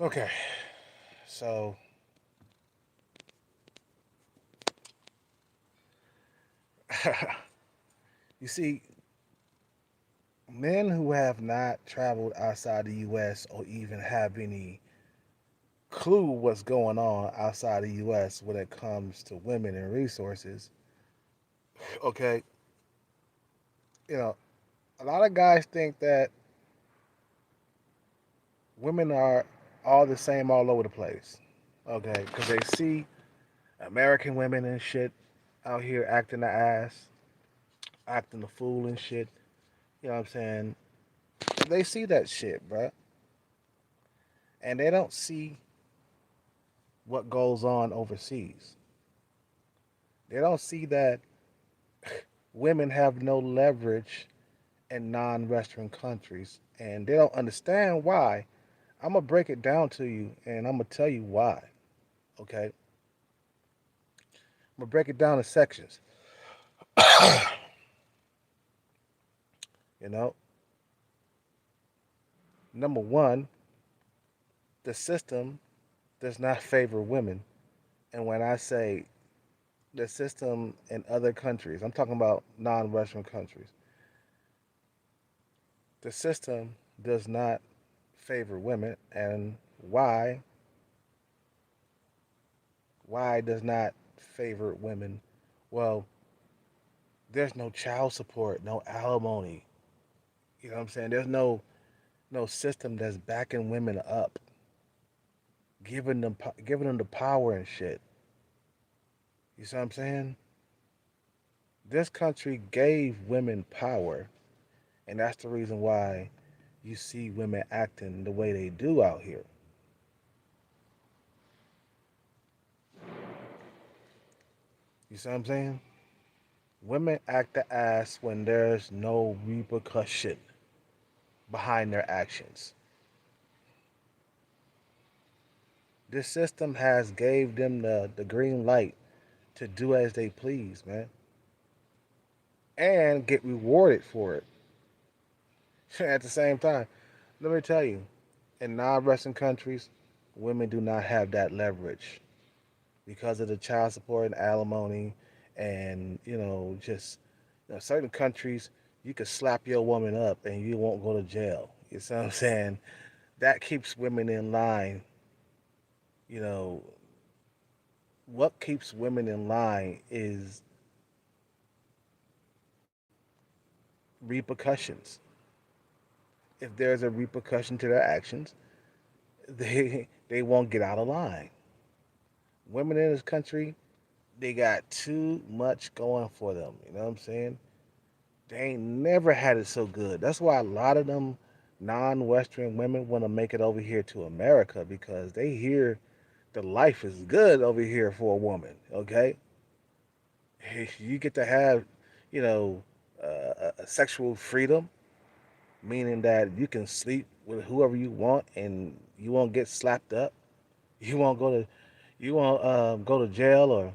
Okay, so you see, men who have not traveled outside the U.S. or even have any clue what's going on outside the U.S. when it comes to women and resources, okay, you know, a lot of guys think that women are all the same all over the place, okay, because they see American women and shit out here acting the ass, acting the fool and shit. You know what I'm saying? They see that shit, bruh, and they don't see what goes on overseas. They don't see that women have no leverage in non-Western countries, and they don't understand why. I'm gonna break it down to you, and I'm gonna tell you why. Okay, I'm gonna break it down in sections. You know, number one, the system does not favor women, and when I say the system in other countries, I'm talking about non-Western countries. The system does not favor women, and why does not favor women? Well, there's no child support, no alimony. You know what I'm saying? There's no system that's backing women up, giving them the power and shit. You see what I'm saying? This country gave women power, and that's the reason why you see women acting the way they do out here. You see what I'm saying? Women act the ass when there's no repercussion behind their actions. This system has gave them the green light to do as they please, man, and get rewarded for it at the same time. Let me tell you, in non-Western countries, women do not have that leverage because of the child support and alimony, and just certain countries you could slap your woman up and you won't go to jail. You see what I'm saying? That keeps women in line. You know what keeps women in line is repercussions. If there's a repercussion to their actions, they won't get out of line. Women in this country, they got too much going for them. You know what I'm saying? They ain't never had it so good. That's why a lot of them non-Western women want to make it over here to America because they hear the life is good over here for a woman. Okay, you get to have, you know, a sexual freedom, meaning that you can sleep with whoever you want and you won't get slapped up. You won't go to you won't go to jail or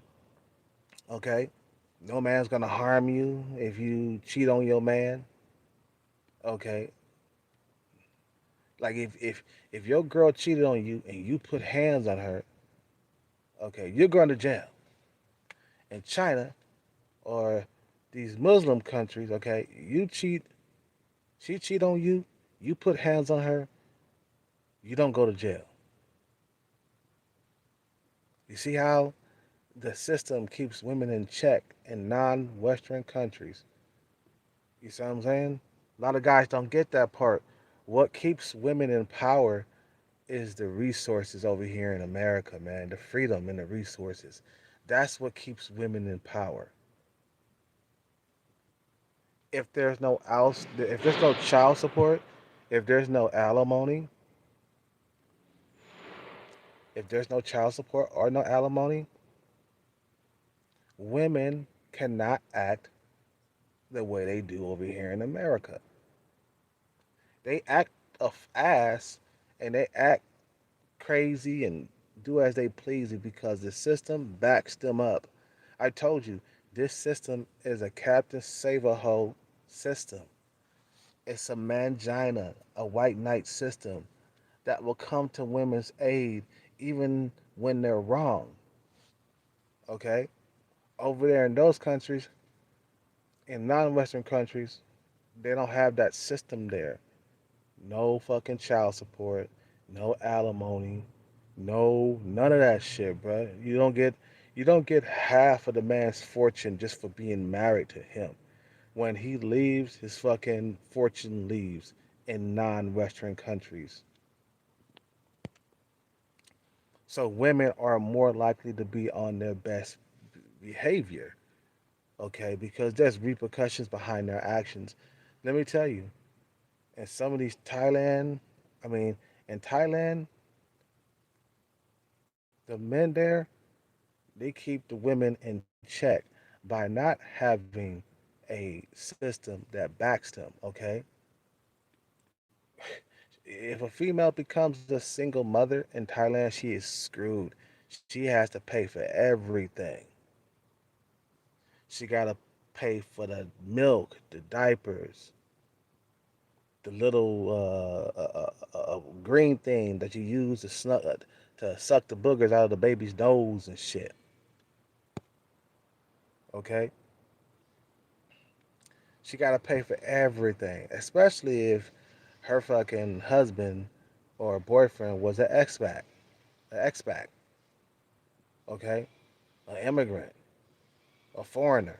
okay. No man's gonna harm you if you cheat on your man. Okay, like if your girl cheated on you and you put hands on her, okay, you're going to jail. In China or these Muslim countries, okay, she cheat on you, you put hands on her, you don't go to jail. You see how the system keeps women in check in non-Western countries. You see what I'm saying? A lot of guys don't get that part. What keeps women in power is the resources over here in America, man. The freedom and the resources. That's what keeps women in power. If there's no child support, if there's no alimony, if there's no child support or no alimony, women cannot act the way they do over here in America. They act a ass and they act crazy and do as they please because the system backs them up. I told you, this system is a Captain Save a Hoe system. It's a mangina, a white knight system that will come to women's aid even when they're wrong. Okay? Over there in those countries, in non-Western countries, they don't have that system there. No fucking child support, no alimony, no none of that shit, bro. You don't get half of the man's fortune just for being married to him. When he leaves, his fucking fortune leaves in non-Western countries. So women are more likely to be on their best behavior, okay? Because there's repercussions behind their actions. Let me tell you, in some of these Thailand, I mean, in Thailand, the men there, they keep the women in check by not having a system that backs them, okay? If a female becomes a single mother in Thailand, she is screwed. She has to pay for everything. She got to pay for the milk, the diapers, the little green thing that you use to suck the boogers out of the baby's nose and shit. Okay, she got to pay for everything, especially if her fucking husband or boyfriend was an expat. Okay, an immigrant, a foreigner.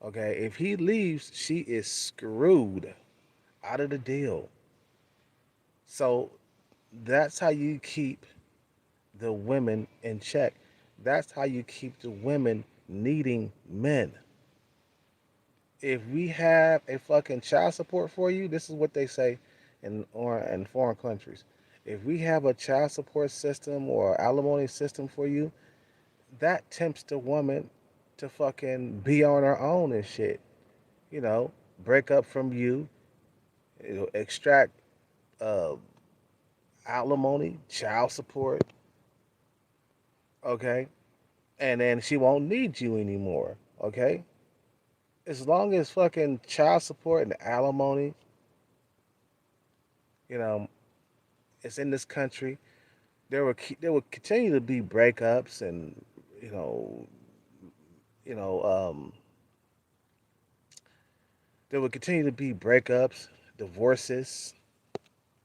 Okay, if he leaves, she is screwed out of the deal. So that's how you keep the women in check. That's how you keep the women needing men. If we have a fucking child support for you, this is what they say in foreign countries. If we have a child support system or alimony system for you, that tempts the woman to fucking be on her own and shit. You know, break up from you, extract uh, alimony, child support, okay? And then she won't need you anymore, okay? As long as fucking child support and alimony, you know, it's in this country, there will continue to be breakups and you know, you know, there will continue to be breakups, divorces,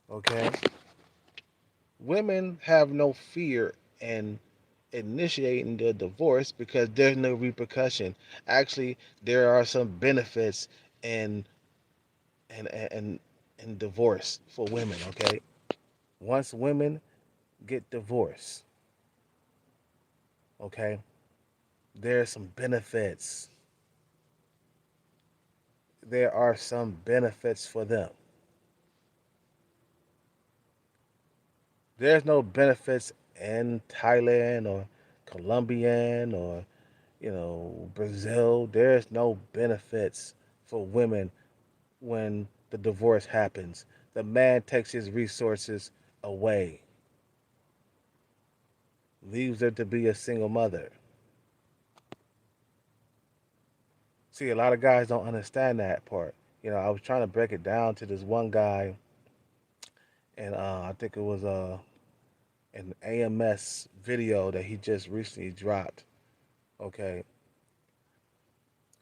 okay? Women have no fear in initiating the divorce because there's no repercussion. Actually, there are some benefits in in in, in divorce for women. Okay, once women get divorced, okay, there's some benefits. There are some benefits for them. There's no benefits in Thailand or Colombian or Brazil. There's no benefits for women when the divorce happens. The man takes his resources away, leaves her to be a single mother. See, a lot of guys don't understand that part. I was trying to break it down to this one guy, and I think it was an AMS video that he just recently dropped. Okay,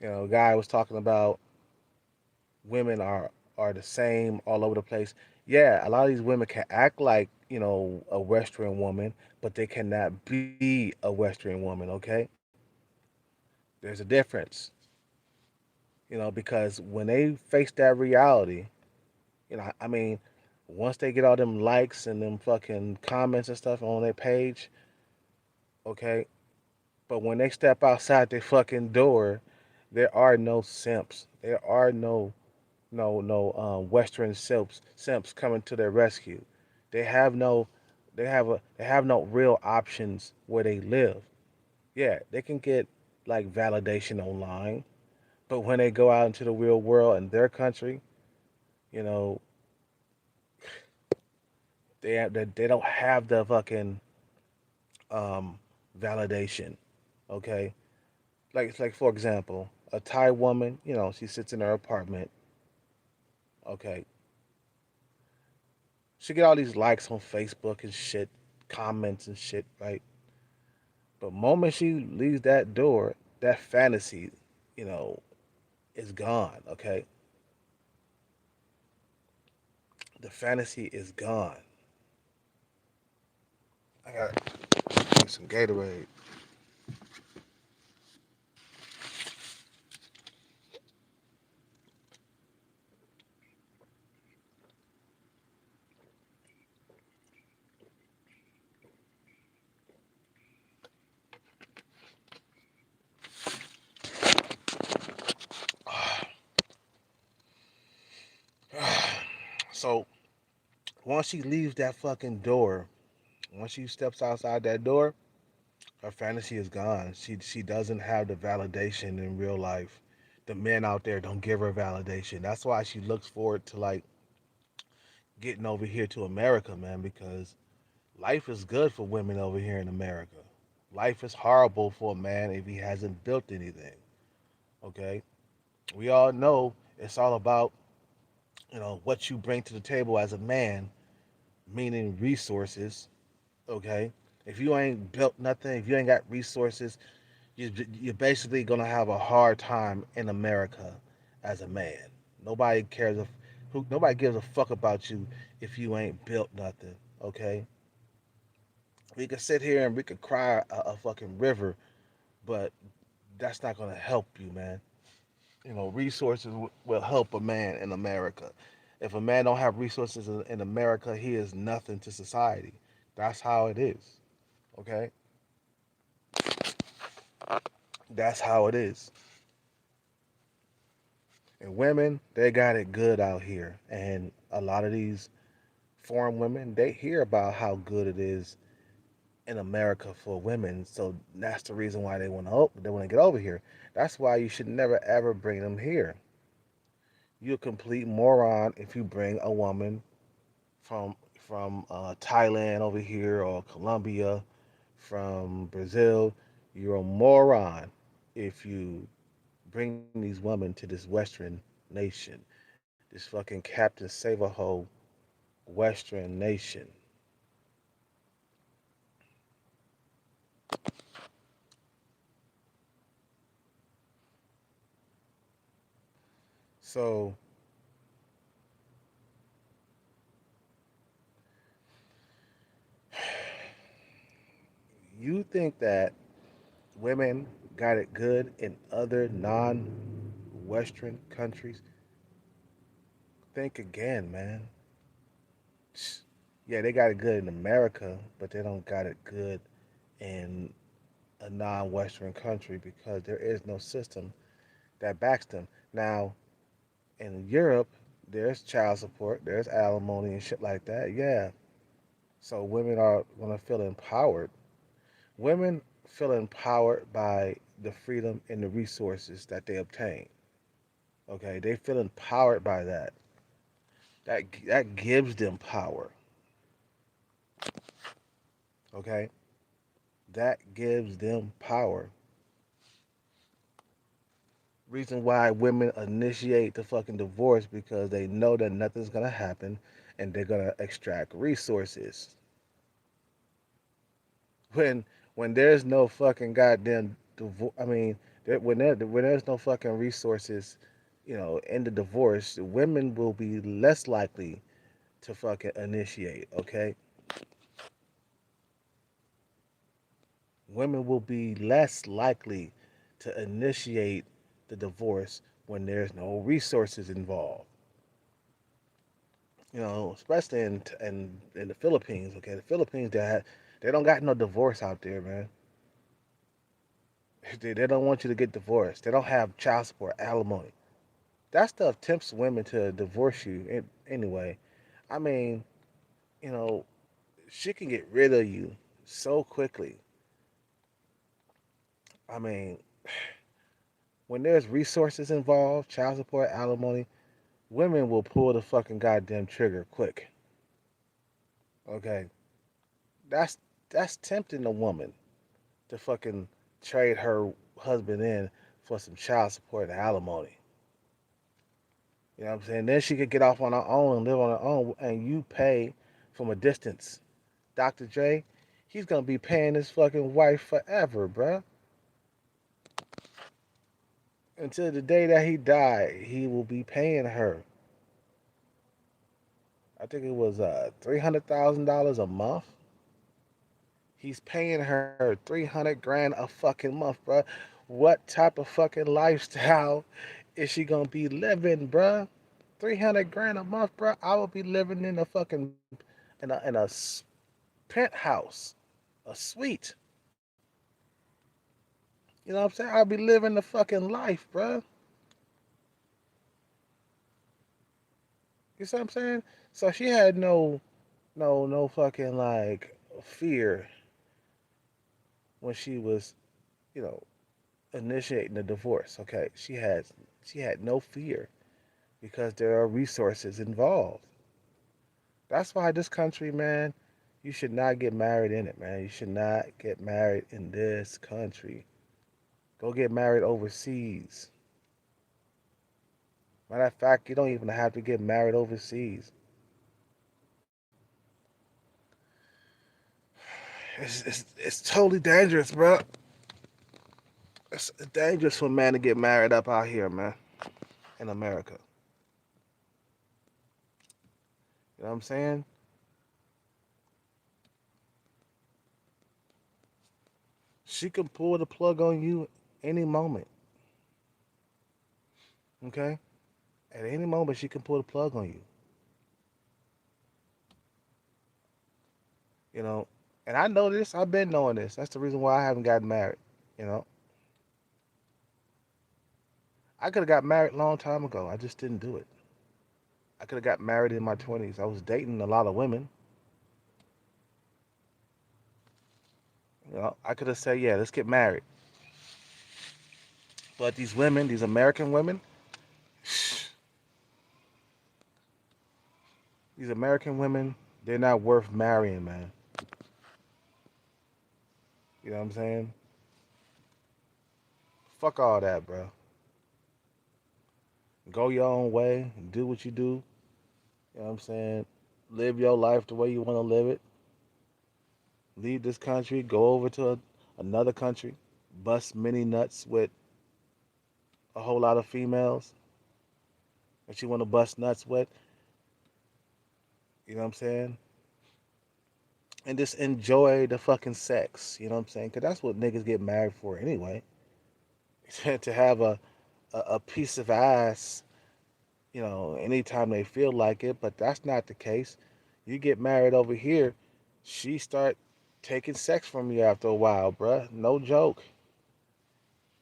a guy was talking about women are the same all over the place. Yeah, a lot of these women can act like a Western woman, but they cannot be a Western woman. Okay, there's a difference. Because when they face that reality, I mean, once they get all them likes and them fucking comments and stuff on their page, okay, but when they step outside their fucking door, there are no simps. There are no Western simps coming to their rescue. They have no they have no real options where they live. Yeah, they can get like validation online, but when they go out into the real world in their country, you know, they don't have the fucking um, validation. Okay, like for example, a Thai woman, she sits in her apartment. Okay, She get all these likes on Facebook and shit, comments and shit, right? But moment she leaves that door, that fantasy, you know, is gone. Okay, the fantasy is gone. I got some Gatorade. So once she leaves that fucking door, once she steps outside that door, her fantasy is gone. She doesn't have the validation in real life. The men out there don't give her validation. That's why she looks forward to like getting over here to America, man, because life is good for women over here in America. Life is horrible for a man if he hasn't built anything. Okay? We all know it's all about, what you bring to the table as a man, meaning resources. Okay? If you ain't built nothing, if you ain't got resources, you're basically gonna have a hard time in America as a man. Nobody cares if nobody gives a fuck about you if you ain't built nothing. Okay, we could sit here and we could cry a fucking river, but that's not gonna help you, man. Resources will help a man in America. If a man don't have resources in America, he is nothing to society. That's how it is. Okay, that's how it is. And women, they got it good out here. And a lot of these foreign women, they hear about how good it is in America for women. So that's the reason why they want to get over here. That's why you should never ever bring them here. You're a complete moron if you bring a woman from Thailand over here or Colombia, from Brazil. You're a moron if you bring these women to this Western nation, this fucking Captain Save-A-Ho Western nation. So you think that women got it good in other non-Western countries? Think again, man. Yeah, they got it good in America, but they don't got it good in a non-Western country because there is no system that backs them. Now, in Europe, there's child support, there's alimony and shit like that. Yeah. So women are going to feel empowered. Women feel empowered by the freedom and the resources that they obtain. Okay, they feel empowered by that. That gives them power. Okay, that gives them power. Reason why women initiate the fucking divorce because they know that nothing's gonna happen, and they're gonna extract resources. When when there's no fucking goddamn divorce, I mean, when there's no fucking resources, in the divorce, women will be less likely to fucking initiate. Okay, women will be less likely to initiate the divorce when there's no resources involved. Especially in the Philippines. Okay, the Philippines they don't got no divorce out there, man. They don't want you to get divorced. They don't have child support, alimony. That stuff tempts women to divorce you anyway. I mean, you know, she can get rid of you so quickly. I mean, when there's resources involved, child support, alimony, women will pull the fucking goddamn trigger quick. Okay, that's that's tempting a woman to fucking trade her husband in for some child support and alimony. You know what I'm saying? Then she could get off on her own and live on her own, and you pay. from a distance. Dr. J, he's gonna be paying his fucking wife forever, bruh. Until the day that he died, he will be paying her. I think it was $300,000 a month. He's paying her 300 grand a fucking month, bruh. What type of fucking lifestyle is she gonna be living, bruh? 300 grand a month, bruh. I will be living in a fucking in a penthouse, a suite. You know what I'm saying? I'll be living the fucking life, bruh. You see what I'm saying? So she had no fucking like fear when she was, you know, initiating the divorce. Okay, she had no fear because there are resources involved. That's why this country, man, you should not get married in it, man. You should not get married in this country. Go get married overseas. Matter of fact, you don't even have to get married overseas. It's totally dangerous, bro. It's dangerous for a man to get married up out here, man, in America. You know what I'm saying? She can pull the plug on you any moment. Okay? At any moment, she can pull the plug on you. You know? And I know this. I've been knowing this. That's the reason why I haven't gotten married. You know? I could have got married a long time ago. I just didn't do it. I could have got married in my 20s. I was dating a lot of women. You know? I could have said, yeah, let's get married. But these women, these American women, these American women, they're not worth marrying, man. You know what I'm saying? Fuck all that, bro. Go your own way. Do what you do. You know what I'm saying? Live your life the way you want to live it. Leave this country. Go over to another country. Bust many nuts with a whole lot of females that you want to bust nuts with. You know what I'm saying? And just enjoy the fucking sex. You know what I'm saying? Because that's what niggas get married for anyway. To have a piece of ass, anytime they feel like it. But that's not the case. You get married over here, she start taking sex from you after a while, bruh. No joke.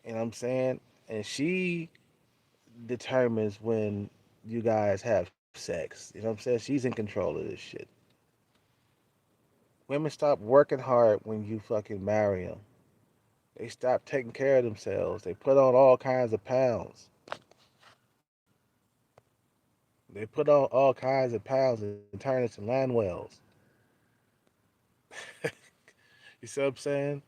You know what I'm saying? And she determines when you guys have sex. You know what I'm saying? She's in control of this shit. Women stop working hard when you fucking marry them. They stop taking care of themselves. They put on all kinds of pounds. They put on all kinds of pounds and turn into land wells. You see what I'm saying?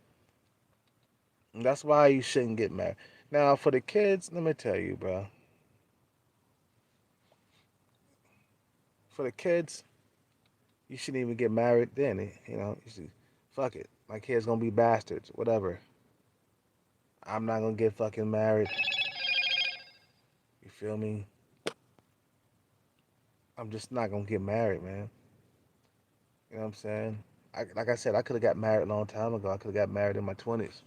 And that's why you shouldn't get married. Now, for the kids, let me tell you, bro. For the kids, you shouldn't even get married then. You should, fuck it. My kids gonna be bastards, whatever. I'm not gonna get fucking married. You feel me? I'm just not gonna get married, man. You know what I'm saying? Like I said, I could have got married a long time ago. I could have got married in my 20s.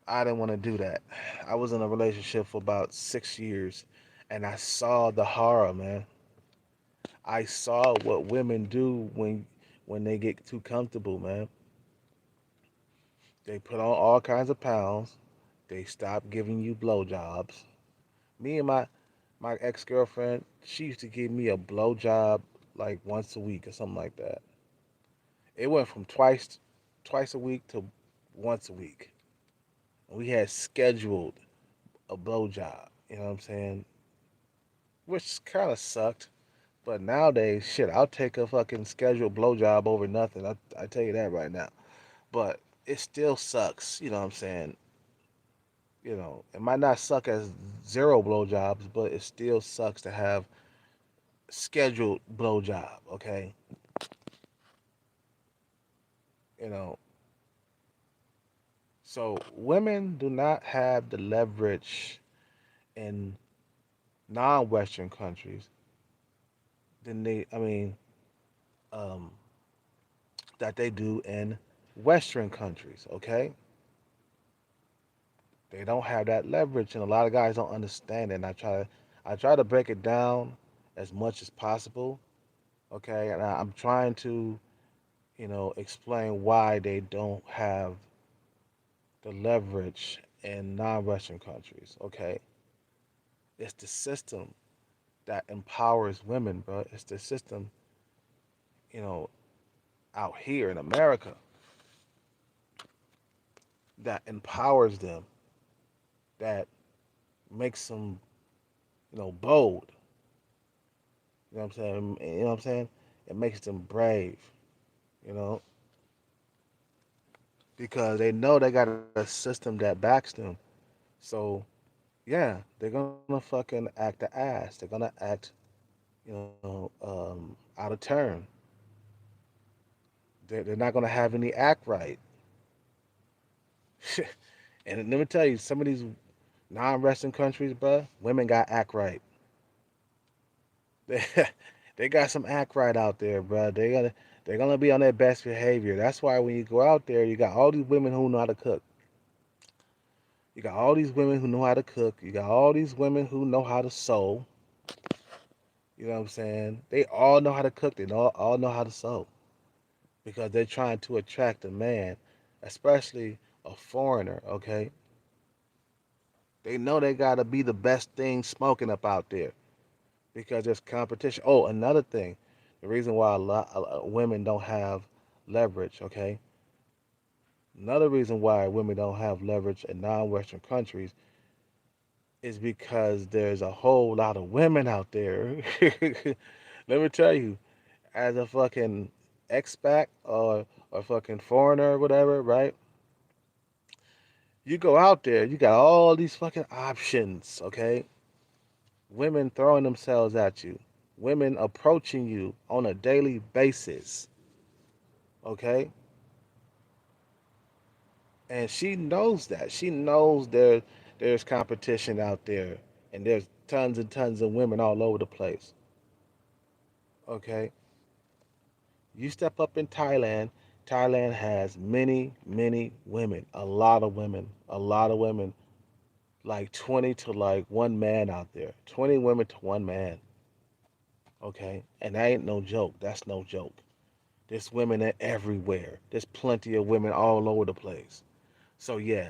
I didn't want to do that. I was in a relationship for about 6 years, and I saw the horror, man. I saw what women do when they get too comfortable, man. They put on all kinds of pounds. They stop giving you blowjobs. Me and my ex girlfriend, she used to give me a blowjob like once a week or something like that. It went from twice a week to once a week. We had scheduled a blowjob. You know what I'm saying? Which kind of sucked. But nowadays, shit, I'll take a fucking scheduled blowjob over nothing. I tell you that right now. But it still sucks. You know what I'm saying? It might not suck as zero blowjobs, but it still sucks to have scheduled blowjob. Okay, You know, so women do not have the leverage in non-Western countries than um, that they do in Western countries. Okay, they don't have that leverage, and a lot of guys don't understand it. And I try to break it down as much as possible. Okay, and I'm trying to, explain why they don't have the leverage in non-Western countries. Okay, it's the system that empowers women, bro. It's the system, you know, out here in America that empowers them, that makes them, bold. You know what I'm saying? You know what I'm saying? It makes them brave, you know, because they know they got a system that backs them. So yeah, they're gonna fucking act the ass. They're gonna act, out of turn. They're not gonna have any act right. And let me tell you, some of these non-wrestling countries, bro, women got act right. They, they got some act right out there, bro. They're gonna be on their best behavior. That's why when you go out there, you got all these women who know how to cook. You got all these women who know how to cook. You got all these women who know how to sew. You know what I'm saying? They all know how to cook. They all know how to sew because they're trying to attract a man, especially a foreigner. Okay, they know they gotta be the best thing smoking up out there because there's competition. Oh, another thing, the reason why a lot of women don't have leverage. Okay, another reason why women don't have leverage in non-Western countries is because there's a whole lot of women out there. Let me tell you, as a fucking expat or fucking foreigner or whatever, right? You go out there, you got all these fucking options, okay? Women throwing themselves at you, women approaching you on a daily basis, okay? And she knows that. She knows there's competition out there and there's tons and tons of women all over the place, okay? You step up in Thailand, Thailand has many, many women, a lot of women, a lot of women, like 20 to like one man out there, 20 women to one man, okay? And that ain't no joke. That's no joke. There's women everywhere. There's plenty of women all over the place. So, yeah,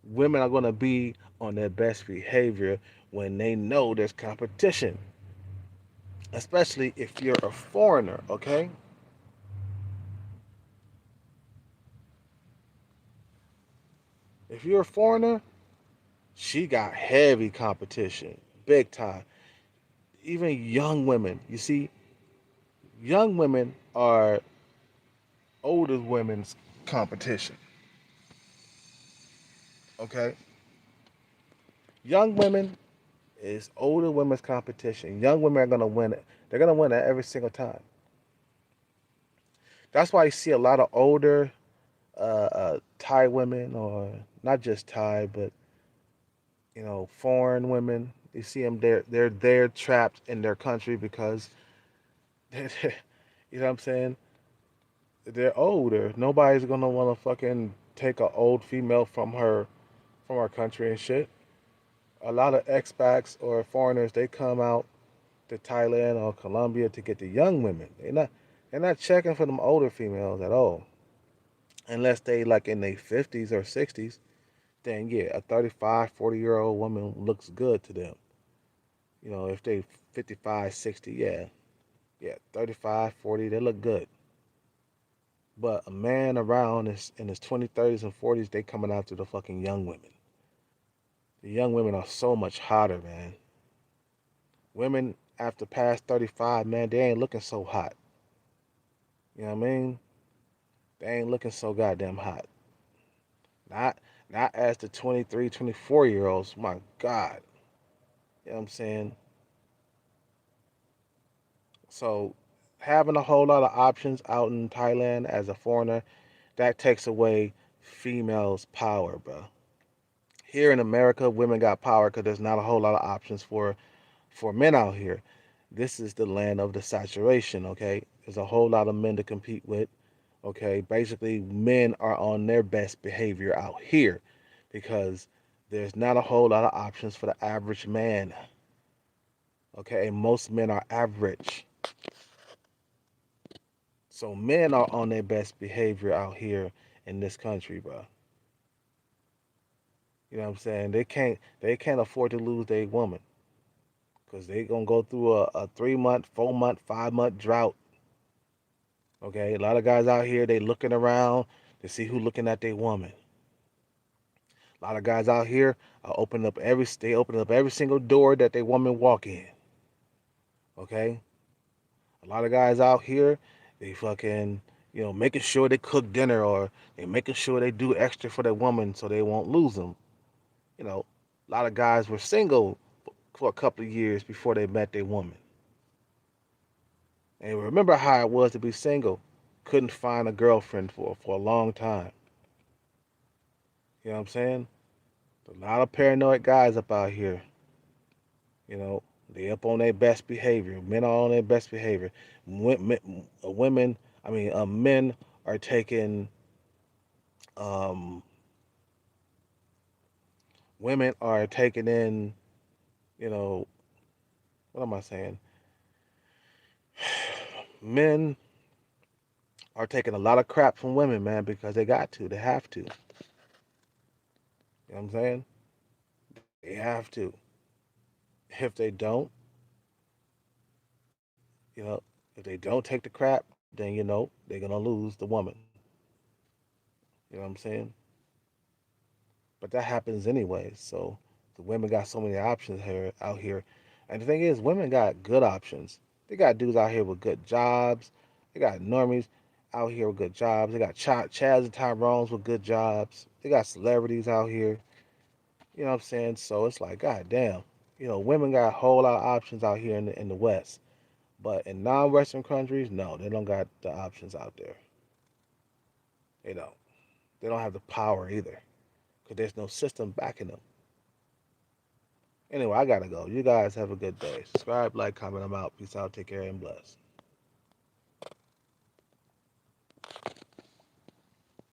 women are going to be on their best behavior when they know there's competition, especially if you're a foreigner, okay? If you're a foreigner, she got heavy competition, big time. Even young women, you see, young women are older women's competition. Okay, young women is older women's competition. Young women are gonna win it. They're gonna win it every single time. That's why you see a lot of older Thai women, or not just Thai, but foreign women. You see them they're trapped in their country because you know what I'm saying. They're older. Nobody's gonna want to fucking take an old female from our country and shit. A lot of expats or foreigners they come out to Thailand or Colombia to get the young women. They're not checking for them older females at all, unless they like in their 50s or 60s. Then yeah, a 35, 40-year old woman looks good to them. If they 55, 60, yeah, yeah, 35, 40, they look good. But a man around in his 20s, 30s, and 40s, they coming after the fucking young women. The young women are so much hotter, man. Women after past 35, man, they ain't looking so hot. You know what I mean? They ain't looking so goddamn hot. Not not as the 23, 24-year olds. My God. You know what I'm saying? So having a whole lot of options out in Thailand as a foreigner, That takes away females' power, bro. Here in America, women got power because there's not a whole lot of options for men out here. This is the land of the saturation, okay? There's a whole lot of men to compete with, okay? Basically, men are on their best behavior out here because there's not a whole lot of options for the average man, okay? And most men are average. So men are on their best behavior out here in this country, bro. You know what I'm saying? They can't afford to lose their woman because they gonna go through a 3 month, 4 month, 5 month drought. Okay, a lot of guys out here they looking around to see who looking at their woman. A lot of guys out here are opening up every single door that their woman walk in. Okay, a lot of guys out here they fucking making sure they cook dinner or they making sure they do extra for their woman so they won't lose them. A lot of guys were single for a couple of years before they met their woman. And remember how it was to be single. Couldn't find a girlfriend for a long time. You know what I'm saying? A lot of paranoid guys up out here. You know, they up on their best behavior. Men are on their best behavior. Women, men are taking, um, women are taking in, you know, what am I saying? Men are taking a lot of crap from women, man, because they got to. They have to. You know what I'm saying? They have to. If they don't, if they don't take the crap, then they're gonna lose the woman. You know what I'm saying? But that happens anyway. So the women got so many options here out here, and the thing is, women got good options. They got dudes out here with good jobs. They got normies out here with good jobs. They got Chaz and Tyrones with good jobs. They got celebrities out here. You know what I'm saying? So it's like, god damn. Women got a whole lot of options out here in the West. But in non-Western countries, no, they don't got the options out there. They don't. They don't have the power either because there's no system backing them. Anyway, I gotta go. You guys have a good day. Subscribe, like, comment. I'm out. Peace out. Take care and bless.